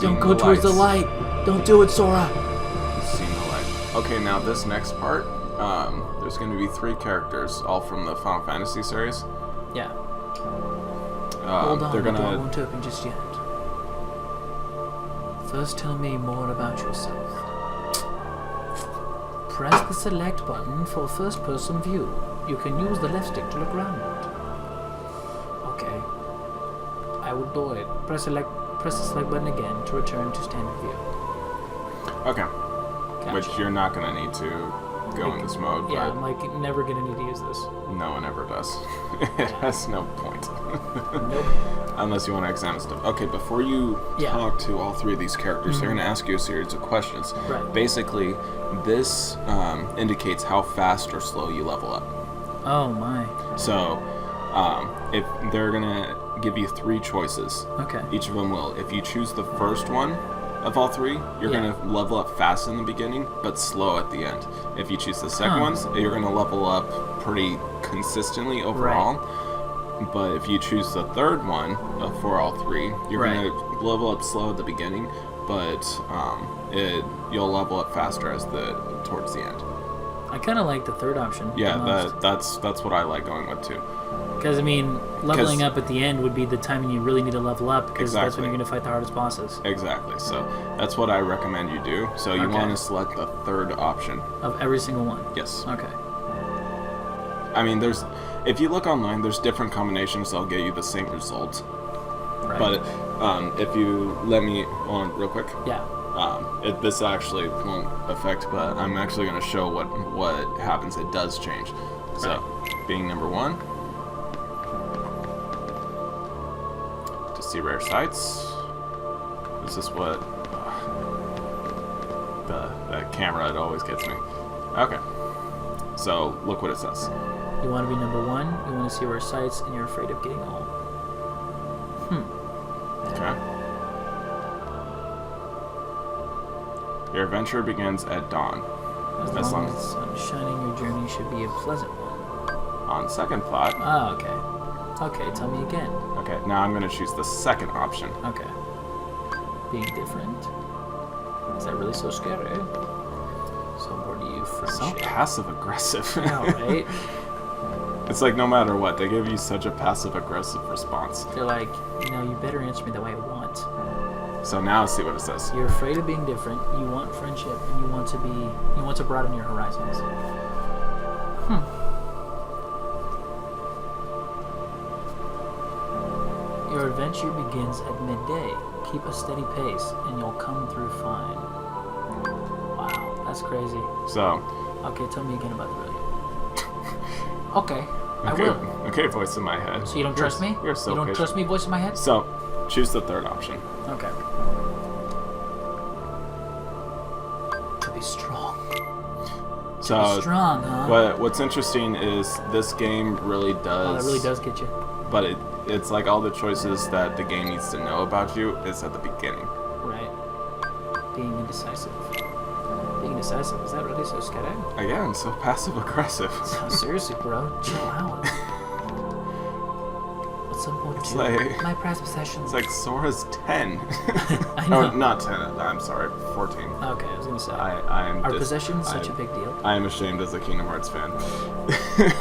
Don't go towards the light. Don't do it, Sora. He's seeing the light. Okay, now this next part, there's going to be 3 characters, all from the Final Fantasy series. Yeah. Hold on, they're the door gonna. won't open just yet. First, tell me more about yourself. Press the select button for first-person view. You can use the left stick to look around. Okay. I will do it. Press the select button again to return to standard view. Okay. Gotcha. Which you're not going to need to go in this mode. Yeah, but I'm like never gonna need to use this. no one ever does. It has no point. Nope. Unless you want to examine stuff. Okay, before you talk to all 3 of these characters, they're going to ask you a series of questions. Right. Basically, this indicates how fast or slow you level up. Oh my. So, if they're going to give you 3 choices. Okay. Each of them will. If you choose the first one of all 3, you're going to level up fast in the beginning, but slow at the end. If you choose the second ones, you're going to level up pretty consistently overall. Right. But if you choose the third one for all 3, you're going to level up slow at the beginning, but you'll level up faster towards the end. I kind of like the third option. Yeah, that's what I like going with too. Because I mean, leveling up at the end would be the time you really need to level up, because that's when you're going to fight the hardest bosses. Exactly. So that's what I recommend you do. So you want to select the third option of every single one. Yes. Okay. I mean, if you look online, there's different combinations that'll get you the same result. Right. But if you let me on real quick. Yeah. This actually won't affect, but I'm actually going to show what happens. It does change. So, being number 1, to see rare sights. This is what the camera, it always gets me. Okay. So look what it says. You want to be number 1. You want to see rare sights, and you're afraid of getting old. Okay. Your adventure begins at dawn. As long as the sun is shining, your journey should be a pleasant one. On second thought. Oh, okay. Okay, tell me again. Okay, now I'm going to choose the second option. Okay. Being different. Is that really so scary? So important to you, friendship. So passive-aggressive. Yeah, right? It's like no matter what, they give you such a passive-aggressive response. They're like, you better answer me the way I want. So now see what it says. You're afraid of being different. You want friendship, and you want to broaden your horizons. Your adventure begins at midday. Keep a steady pace, and you'll come through fine. Wow, that's crazy. So. Okay, tell me again about the brilliant. Okay, I will. Okay, voice in my head. So you don't trust me? You're so You don't patient. trust me, voice in my head? So, choose the third option. Okay. To be strong. So, to be strong, huh? What's interesting is this game really does... Oh, that really does get you. But it's like all the choices that the game needs to know about you is at the beginning. Right. Being indecisive. Being indecisive, is that really so scary? Again, so passive-aggressive. Seriously, bro, chill out. What's so important to like, my prized possessions? It's like Sora's 10. I know. Oh, not 10, I'm sorry, 14. Okay, I was going to say. Are possessions such a big deal? I am ashamed as a Kingdom Hearts fan.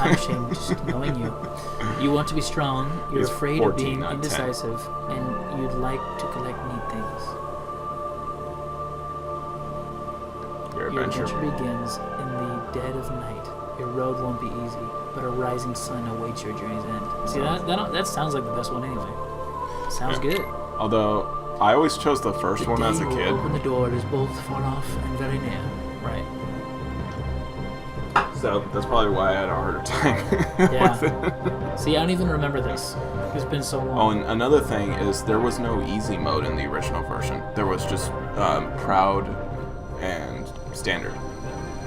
I'm ashamed just knowing you. You want to be strong, you're afraid of being indecisive, 10. And you'd like to collect neat things. Your adventure begins in the dead of night. Your road won't be easy, but a rising sun awaits your journey's end. See, that sounds like the best one anyway. Sounds good. Although, I always chose the first one as a kid. Open the door, it is both far off and very near. Right. So, that's probably why I had a harder time with it. See, I don't even remember this. It's been so long. Oh, and another thing is there was no easy mode in the original version. There was just proud and standard.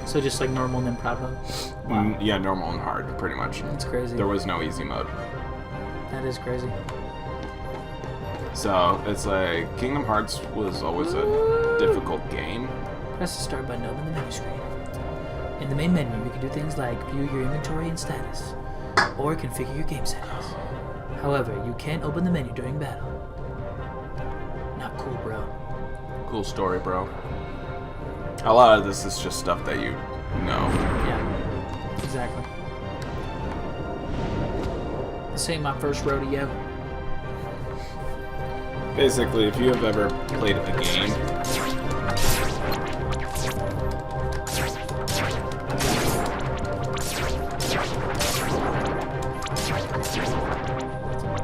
So just like normal and then proud mode? Wow. Yeah, normal and hard, pretty much. That's crazy. There was no easy mode. That is crazy. So, it's like, Kingdom Hearts was always a difficult game. Press the start button to open the menu screen. In the main menu, you can do things like view your inventory and status, or configure your game settings. However, you can't open the menu during battle. Not cool, bro. cool story, bro. A lot of this is just stuff that you know. Yeah, exactly. This ain't my first rodeo. Basically, if you have ever played a game,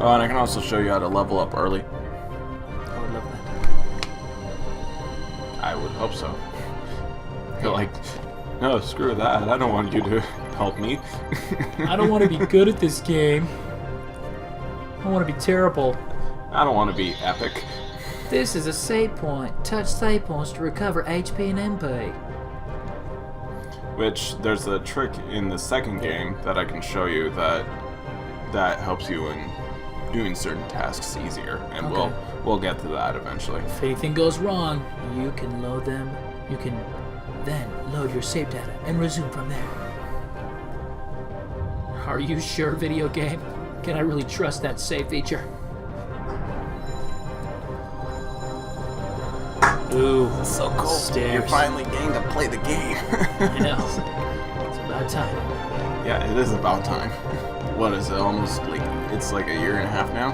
oh, and I can also show you how to level up early. I would love that. I would hope so. You're like, no, screw that. I don't want you to help me. I don't want to be good at this game. I want to be terrible. I don't want to be epic. This is a save point. Touch save points to recover HP and MP. Which, there's a trick in the second game that I can show you that helps you in doing certain tasks easier, and Okay. we'll get to that eventually. If anything goes wrong, you can load them. You can then load your save data and resume from there. Are you sure, video game? Can I really trust that save feature? Ooh, So cool. stairs. You're finally getting to play the game. I know. It's about time. Yeah, it is about time. What is it? Almost like it's like a year and a half now.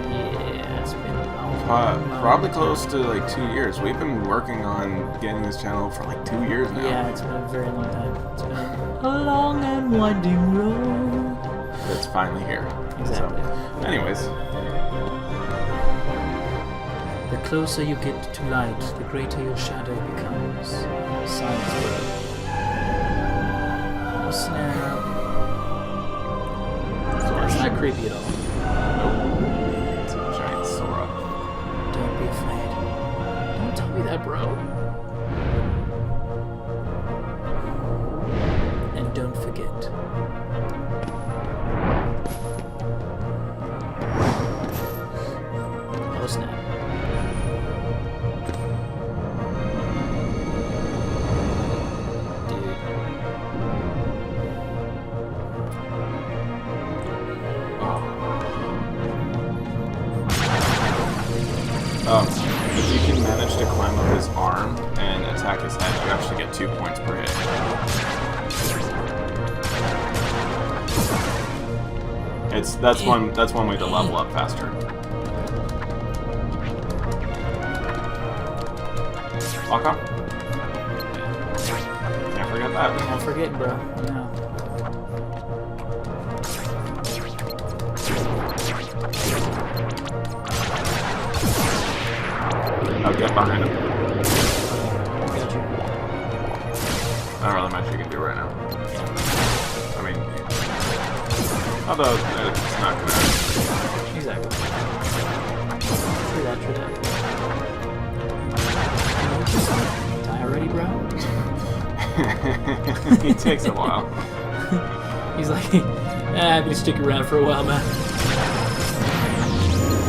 Yeah, it's been a long Probably close to like 2 years. We've been working on getting this channel for like 2 years now. Yeah, it's been a very long time. It's been a long and winding road. But it's finally here. Exactly. So, anyways, The closer you get to light, the greater your shadow becomes. Science word. Oh snap. That's not creepy at all. nope. It's a giant Sora. Don't be afraid. Don't tell me that, bro. And don't forget. Oh snap. Dude. If you can manage to climb up his arm and attack his head, you actually get 2 points per hit. That's one way to level up faster. Lock up. Can't forget that. I'm forgetting, bro. No. I'll get behind him. Got you. I don't really much you can do right now. I mean, although it's not gonna. Exactly. True that, true that. Die already, bro? It takes a while. He's like, I'm gonna stick around for a while, man.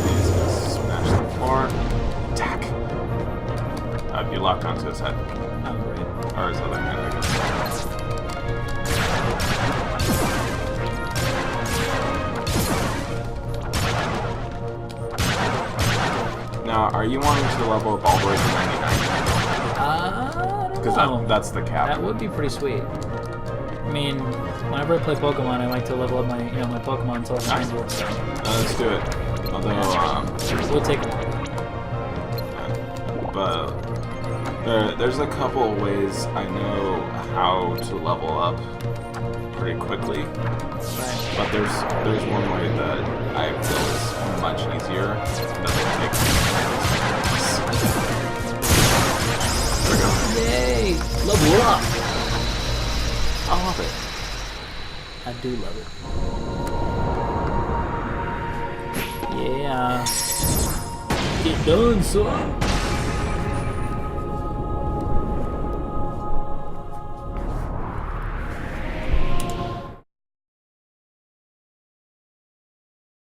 He's gonna smash the floor. Attack. You locked onto his head. I'm great. Or his other hand, I guess. Now, are you wanting to level up all the way to 99? I don't Because know. that's the cap. That would be pretty sweet. I mean, whenever I play Pokemon, I like to level up my, my Pokemon until I'm 90. So Let's do it. Although, we'll take a while. but there's a couple of ways I know how to level up pretty quickly. Right. But there's one way that I feel is much easier. Doesn't take. There we go. Yay! Level up! I love it. I do love it. Yeah. Get done, son.